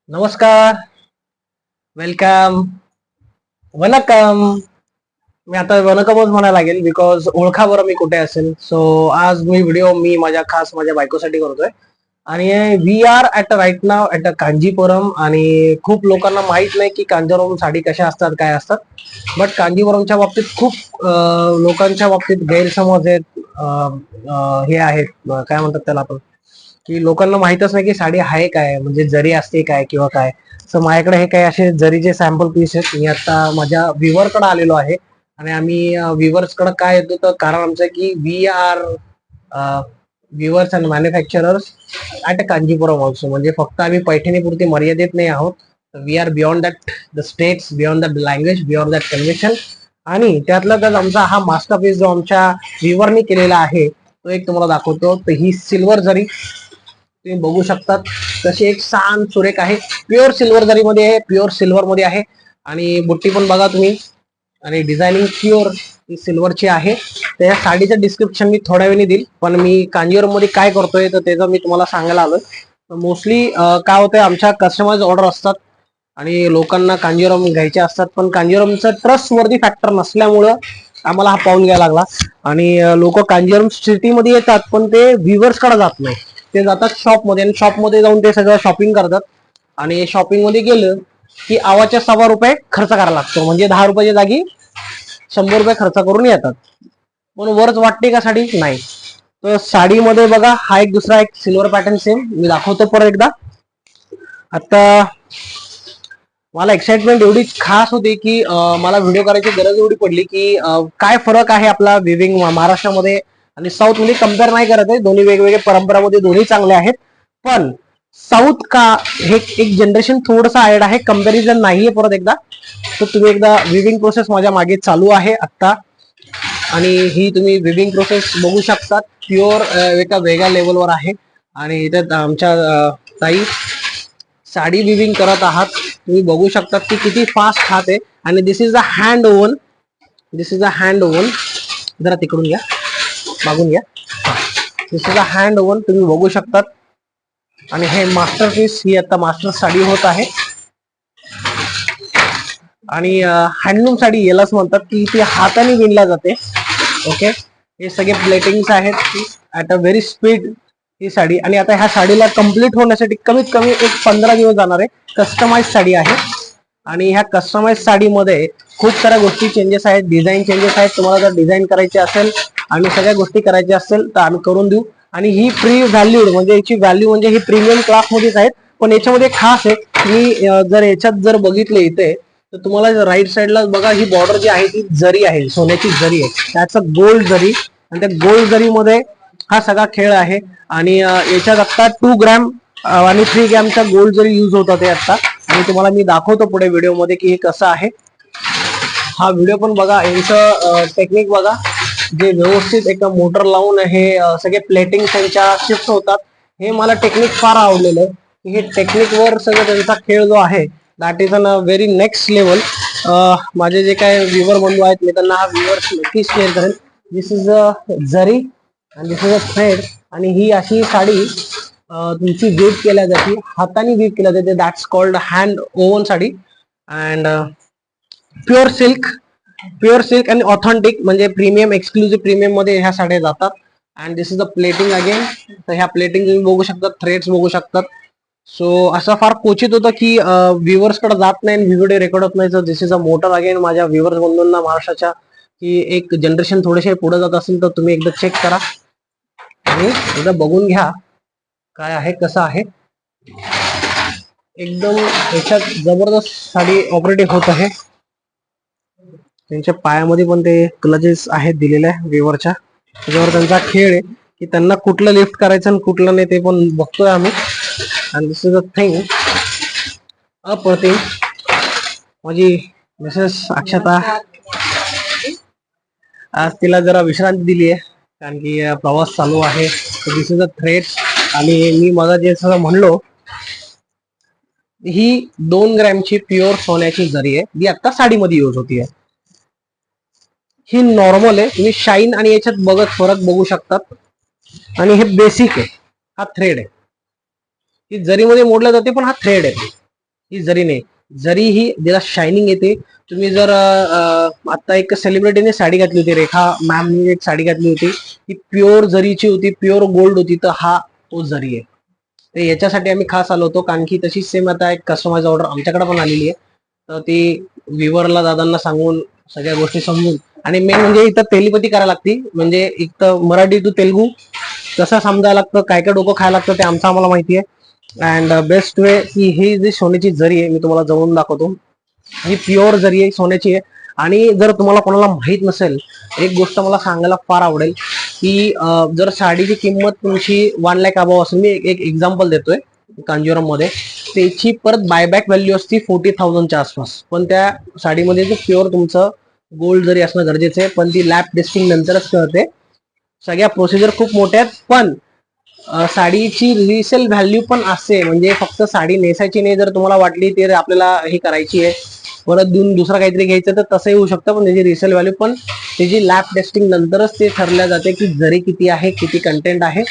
नमस्कार, वेलकम, वनकम. मी आता वनकमच म्हणायला लागेल बिकॉज ओळखा बरं मी कुठे असेल. सो आज मी माझ्या बायकोसाठी करतोय आणि we are at right now at Kanchipuram. आणि खूप लोकांना माहित नाही की कांजीवरम साडी कशा असतात, काय असतात. बट कांजीवरमच्या बाबतीत खूप लोकांच्या बाबतीत गैरसमज आहेत. हे आहेत, काय म्हणतात त्याला आपण, की लोकांना माहितच नाही की साडी आहे काय, म्हणजे जरी असते काय किंवा काय. सो माझ्याकडे हे काही असे जरीचे सॅम्पल पीस आहेत. मी आता माझ्या व्ह्युअरकडे आलेलो आहे आणि आम्ही व्ह्युअर्सकडे काय येतो तर कारण आमचं की we are weavers and manufacturers at Kanchipuram also. म्हणजे फक्त आम्ही पैठणीपुरती मर्यादित नाही आहोत. We are beyond that the states, beyond that language, beyond that convention. आणि त्यातला त्यात आमचा हा मास्टरपीस जो आमच्या व्ह्युअरनी केलेला आहे तो एक तुम्हाला दाखवतो. तर ही सिल्वर जरी तुम्ही बघू शकतात तशी एक छान सुरेख आहे. प्युअर सिल्वर जरीमध्ये आहे, प्युअर सिल्वर मध्ये आहे. आणि बुट्टी पण बघा तुम्ही, आणि डिझायनिंग प्युअर सिल्वरची आहे. त्या साडीचं डिस्क्रिप्शन मी थोड्या वेळी देईल, पण मी कांजीवरम मध्ये काय करतोय तर त्याचं मी तुम्हाला सांगायला आलोय. मोस्टली काय होतंय, आमच्या कस्टमाइज ऑर्डर असतात आणि लोकांना कांजीवरम घ्यायचे असतात, पण कांजीवरमचं ट्रस्ट वर्दी फॅक्टर नसल्यामुळं आम्हाला हा पाहून घ्यायला लागला. आणि लोक कांजीवरम सिटीमध्ये येतात पण ते व्ह्युअर्स कडे जात नाही, ते जातात शॉपमध्ये आणि शॉपमध्ये जाऊन ते सगळं शॉपिंग करतात. आणि शॉपिंग मध्ये गेलं की आवाच्या ₹1.25 खर्च करायला लागतो, म्हणजे ₹10च्या जागी ₹100 खर्च करून येतात. पण वरच वाटते का साडी? नाही. तर साडीमध्ये बघा हा एक दुसरा एक सिल्वर पॅटर्न सेम मी दाखवतो परत एकदा. आता मला एक्साइटमेंट एवढी खास होती की मला व्हिडिओ करायची गरज एवढी पडली की काय फरक आहे आपला विविंग महाराष्ट्रामध्ये आणि साऊथ मध्ये. कम्पेअर नाही करत आहे, दोन्ही वेगवेगळे परंपरामध्ये दोन्ही चांगले आहेत. पण साऊथ का हे एक जनरेशन थोडंसं ऍड आहे, कम्पॅरिझन नाहीये परत एकदा. तर तुम्ही एकदा विविंग प्रोसेस माझ्या मागे चालू आहे आता, आणि ही तुम्ही विविंग प्रोसेस बघू शकतात. प्युअर एका वेगळ्या लेवलवर आहे. आणि इथे आमच्या ताई साडी विविंग करत आहात. तुम्ही बघू शकता की किती फास्ट हात आहे. आणि this is a hand oven, this is a hand oven. जरा तिकडून घ्या, मागून घ्या. This is a hand oven, तुम्ही बघू शकतात. आणि हे मास्टरपीस, ही आता मास्टर साडी होत आहे. आणि हँडलूम साडी यालाच म्हणतात की ती हाताने विणल्या जाते. ओके, हे सगळे प्लेटिंग्स आहेत ऍट अ व्हेरी स्पीड ही साडी. आणि आता ह्या साडीला कम्प्लीट होण्यासाठी कमीत कमी एक 15 दिवस जाणार आहे. कस्टमाइज साडी आहे आणि ह्या कस्टमाइज साडीमध्ये खूप साऱ्या गोष्टी चेंजेस आहेत, डिझाईन चेंजेस आहेत. तुम्हाला जर डिझाईन करायची असेल आणि सगळ्या गोष्टी करायच्या असेल तर आम्ही करून देऊ. आणि ही प्री व्हॅल्यूड, म्हणजे याची व्हॅल्यू म्हणजे ही प्रीमियम क्लास मध्येच आहेत. पण याच्यामध्ये खास आहे की जर याच्यात जर बघितले इथे तर तुम्हाला राईट साईडला बघा, ही बॉर्डर जी आहे ती जरी आहे, सोन्याची जरी आहे, त्याचं गोल्ड जरी. आणि त्या गोल्ड जरीमध्ये हा सगळा खेळ आहे. आणि याच्यात आता 2 ग्रॅम आणि 3 ग्रॅमचा गोल्ड जरी यूज होता ते आता. आणि तुम्हाला मी दाखवतो पुढे व्हिडिओ मध्ये की हे कसं आहे. हा व्हिडिओ पण बघा, यांचं टेक्निक बघा, जे व्यवस्थित एक मोटर लावून हे सगळे प्लेटिंग त्यांच्या शिफ्ट होतात. हे मला टेक्निक फार आवडलेलं आहे. हे टेक्निक वर सगळं त्यांचा खेळ जो आहे that is an very next level. माझे जे काही व्ह्युअर बंधू आहेत मी त्यांना हा व्ह्युअर्स नक्की शेअर करेन. दिस इज अ जरी आणि दिस इज अ थ्रेड. आणि ही अशी साडी तुमची वीव केल्या जाते, हाताने वीव केल्या जाते. That's called hand oven sari. And pure silk, pure silk आणि ऑथेंटिक, म्हणजे प्रीमियम, एक्सक्लुझिव्ह प्रीमियम मध्ये ह्या साड्या जातात. And this is the plating again. तर ह्या प्लेटिंग तुम्ही बघू शकता, थ्रेड्स बघू शकतात. सो असं फार क्वचित होतं की व्ह्युअर्स कडे जात नाही, व्हिडिओ रेकॉर्ड होत नाही. तर दिस इज अ मोटर अगेन माझ्या व्ह्युअर्स बंधूंना महाराष्ट्राच्या, की एक जनरेशन थोडेसे पुढे जात असेल तर तुम्ही एकदा चेक करा आणि एकदा बघून घ्या काय आहे कसं आहे. एकदम याच्यात जबरदस्त साडी ऑपरेटिंग होत आहे. त्यांच्या पायामध्ये पण ते क्लचेस आहेत दिलेल्या व्ह्युअरच्या, त्याच्यावर त्यांचा खेळ आहे की त्यांना कुठलं लिफ्ट करायचं आणि कुठलं नाही ते पण बघतोय आम्ही. And this is a thing अप्रतिम. माझी मिसेस अक्षता, आज तिला जरा विश्रांती दिली आहे कारण की प्रवास चालू आहे. दिस इज अ थ्रेड. आणि मी मला जे सगळं म्हणलो, ही 2 ग्रॅमची प्युअर सोन्याची जरी आहे, जी आता साडीमध्ये यूज होतीये. ही नॉर्मल आहे, तुम्ही शाईन आणि याच्यात बघत फरक बघू शकतात. आणि हे बेसिक आहे, हा थ्रेड आहे. ही जरीमध्ये मोडला जाते पण हा थ्रेड आहे. ही जरी नाही, जरी ही ज्याला शायनिंग येते. तुम्ही जर आता एक सेलिब्रिटीने साडी घातली होती, रेखा मॅमनी एक साडी घातली होती, ती प्युअर जरीची होती, प्युअर गोल्ड होती. तर हा तो जरी आहे. तर याच्यासाठी आम्ही खास आलो होतो, कारण की तशीच सेम आता एक कस्टमाइज ऑर्डर आमच्याकडे पण आलेली आहे. तर ती व्ह्युअरला दादांना सांगून सगळ्या गोष्टी समजून, आणि मेन म्हणजे इथं तेलीपती करायला लागती. म्हणजे एक तर मराठी टू तेलुगू कसं समजायला लागतं, काय काय डोकं खायला लागतं ते आमचं आम्हाला माहिती आहे. अँड बेस्ट वे की ही जी सोन्याची जरी आहे, मी तुम्हाला जवळून दाखवतो. ही प्युअर जरी आहे, सोन्याची आहे. आणि जर तुम्हाला कोणाला माहित नसेल, एक गोष्ट मला सांगायला फार आवडेल की जर साडीची किंमत तुमची 1 लाख अबाव असेल, मी एक एक्झाम्पल देतोय, कांजीवरम मध्ये त्याची परत बायबॅक व्हॅल्यू असते 40,000च्या आसपास. पण त्या साडीमध्ये जे प्युअर तुमचं गोल्ड जरी असणं गरजेचं आहे, पण ती लॅप टेस्टिंग नंतरच कळते. सगळ्या प्रोसिजर खूप मोठ्या आहेत. पण साडीची रिसेल व्हॅल्यू पण असते. म्हणजे फक्त साडी नेसायची नाही, जर तुम्हाला वाटली ते आपल्याला हे करायची आहे, परत देऊन दुसरं काहीतरी घ्यायचं, तर तसंही होऊ शकतं. पण त्याची रिसेल व्हॅल्यू पण त्याची लॅब टेस्टिंग नंतरच ते ठरल्या जाते की जरी किती आहे, किती कंटेंट आहे,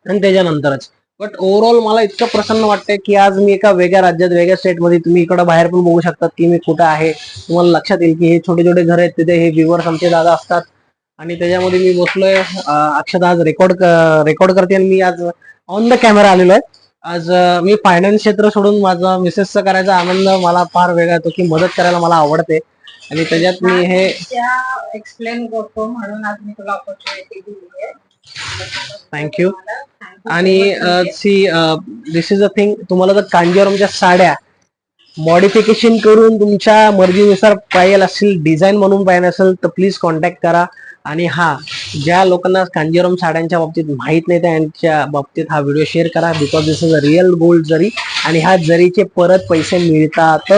आणि त्याच्यानंतरच. बट ओव्हरऑल मला इतकं प्रसन्न वाटतंय की आज मी एका वेगळ्या राज्यात, वेगळ्या स्टेटमध्ये, तुम्ही इकडं बाहेर पण बघू शकतात की मी कुठं आहे. तुम्हाला लक्षात येईल की हे छोटे छोटे घर आहेत, तिथे हे व्ह्युअर्स आमचे दादा असतात. आणि त्याच्यामध्ये मी बसलोय. अक्षता आज रेकॉर्ड करते, आणि मी आज ऑन द कॅमेरा आलेलो आहे. आज मी फायनान्स क्षेत्र सोडून माझा मिसेसचा करायचा आनंद मला फार वेगळा येतो, की मदत करायला मला आवडते. आणि त्याच्यात मी हे एक्सप्लेन करतो म्हणून आज मी तुला ऑपॉर्च्युनिटी दिली आहे. थँक्यू. आणि see this is a thing, तुम्हाला जर कांजीवरमच्या साड्या मॉडिफिकेशन करून तुमच्या मर्जीनुसार पाहिजे असेल, डिझाईन म्हणून पाहिजे असेल, तर प्लीज कॉन्टॅक्ट करा. आणि हा, ज्या लोकांना कांजीवरम साड्यांच्या बाबतीत माहित नाही त्यांच्या बाबतीत हा व्हिडिओ शेअर करा. Because this is a real gold जरी, आणि ह्या जरीचे परत पैसे मिळतात,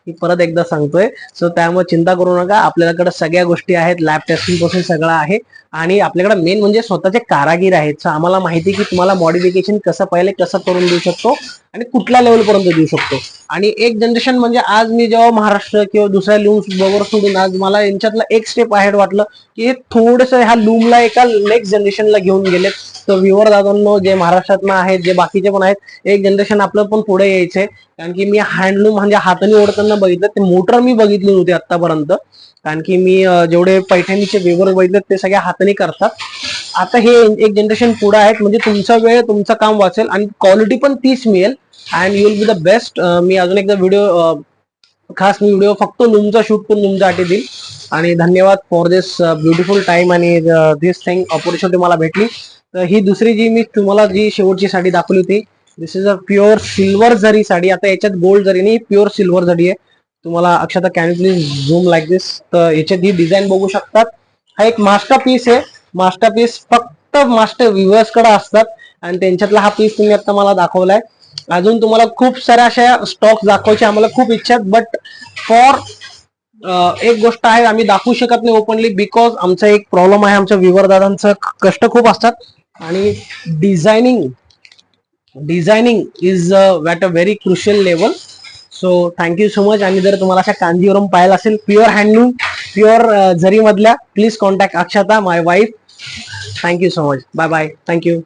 मी परत एकदा सांगतोय. सो त्यामुळे चिंता करू नका, आपल्याकडे सगळ्या गोष्टी आहेत, लॅब टेस्टिंग पासून सगळं आहे. आणि आपल्याकडे मेन म्हणजे स्वतःचे कारागीर आहेत. सो आम्हाला माहिती की तुम्हाला मॉडिफिकेशन कसं पाहिजे, कसं करून देऊ शकतो, आणि कुठल्या लेवल पर्यंत देऊ शकतो. आणि एक जनरेशन म्हणजे आज मी जेव्हा महाराष्ट्र किंवा दुसऱ्या लूम्स बरोबर सोडून, आज मला यांच्यातला एक स्टेप अहेड वाटलं की हे थोडस ह्या लूमला एका नेक्स्ट जनरेशनला घेऊन गेलेत. तर व्ह्युअर दादांनो, जे महाराष्ट्रातनं आहेत, जे बाकीचे पण आहेत, एक जनरेशन आपलं पण पुढे यायचंय. कारण की मी हँडलूम म्हणजे हाताने ओढताना बघितलं, ते मोटर मी बघितली नव्हती आतापर्यंत. कारण की मी जेवढे पैठणीचे वेवर बघितले ते सगळ्या हाताने करतात. आता हे एक जनरेशन पुढे आहेत, म्हणजे तुमचा वेळ, तुमचं काम वाचेल, आणि क्वालिटी पण तीच मिळेल. And you will be the best. मी अजून एकदा व्हिडिओ, खास मी व्हिडिओ फक्त लूमचा शूट करून तुमच्यासाठी देईल. आणि धन्यवाद फॉर दिस ब्युटिफुल टाइम, आणि दिस थिंग ऑपॉर्च्युनिटी मला भेटली. तर ही दुसरी जी मी तुम्हाला जी शेवटची साडी दाखवली होती, दिस इज अ प्युअर सिल्वर जरी साडी. आता याच्यात गोल्ड जरी नाही, प्युअर सिल्वर जरी आहे. तुम्हाला Akshata, can you please zoom like this. तर याच्यात ही डिझाईन बघू शकतात. हा एक मास्टर पीस आहे. मास्टर पीस फक्त मास्टर व्ह्युअर्स कडे असतात, आणि त्यांच्यातला हा पीस तुम्ही आता मला दाखवलाय. अजून तुम्हाला खूप साऱ्या अशा स्टॉक दाखवायची आम्हाला खूप इच्छा आहेत. बट फॉर एक गोष्ट आहे, आम्ही दाखवू शकत नाही ओपनली, बिकॉज आमचा एक प्रॉब्लेम आहे, आमच्या व्ह्युअर दादांचं कष्ट खूप असतात. आणि designing is at a very crucial level. So thank you so much. आणि जर तुम्हाला अशा कांजीवरम पाहायला असेल, प्युअर हँडलूम, प्युअर जरी मधल्या, please contact Akshata, my wife. Thank you so much. Bye bye. Thank you.